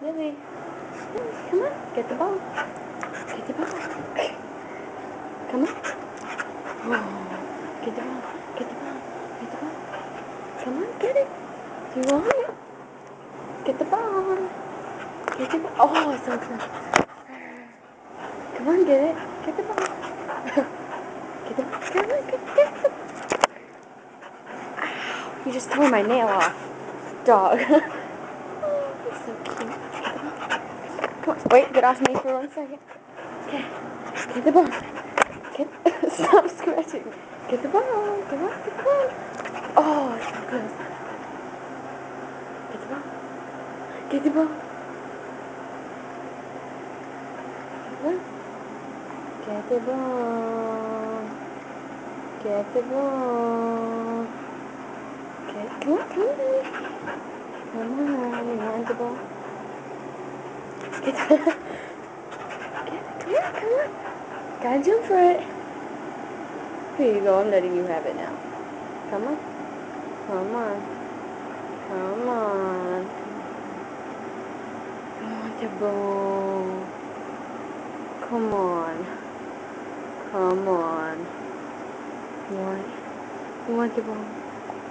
Lily. Lily, come on. Get the ball. Get the ball. Come on. Oh, get the ball. Get the ball. Get the ball. Come on, get it. You want it? Get the ball. Get the ball. Oh, so close. Come on, get it. Get the ball. Get the ball. Come on, get the ball. Ow, you just tore my nail off. Dog. Oh, you're so cute. Get the ball. Come on. Wait, get off me for 1 second. Okay. Get the ball. Get. Stop scratching. Get the ball. Come on, get the ball. Oh, it's so close. Get the ball. Get the ball. Get the ball. Get the ball. Come on, come on. Come on, you want the ball? Get the ball. Come on, come on. Gotta jump for it. Here you go, I'm letting you have it now. Come on. Come on. Come on. I want the ball. Come on. Come on. You want it? You want the ball?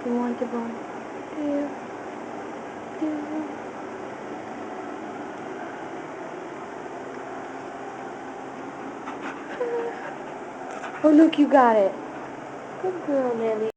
You want the ball? Do you? Do you? Oh, look, you got it. Good girl, Lily.